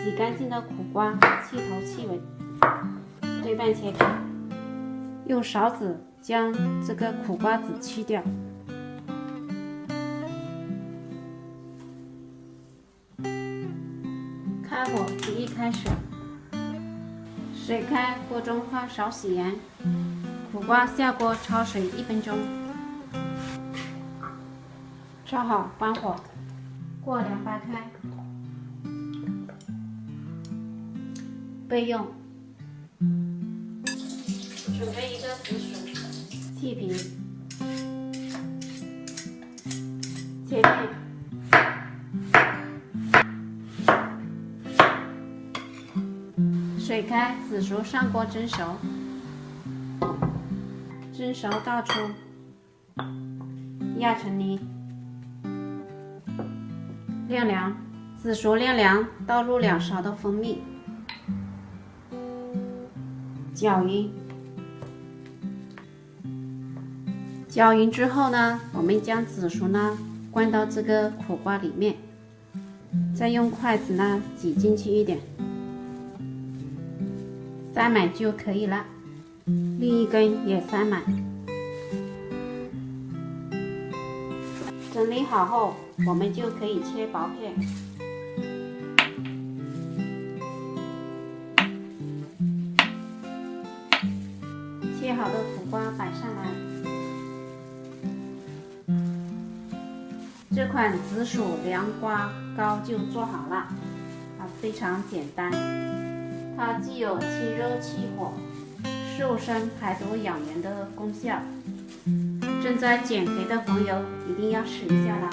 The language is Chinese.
洗干净的苦瓜切头切尾，对半切开，用勺子将这个苦瓜籽去掉。开火煮一开水，水开，锅中放少许盐，苦瓜下锅焯水1分钟，焯好关火，过凉掰开。备用。准备一个紫薯，切皮，切片。水开，紫薯上锅蒸熟，蒸熟倒出，压成泥，晾凉。紫薯晾凉，倒入2勺的蜂蜜，搅匀。搅匀之后呢，我们将紫薯呢灌到这个苦瓜里面，再用筷子呢挤进去一点，塞满就可以了。另一根也塞满。整理好后，我们就可以切薄片。切好的苦瓜摆上来。这款紫薯凉瓜糕就做好了，非常简单。它既有清热气火、瘦身排毒养颜的功效，正在减肥的朋友一定要试一下啦。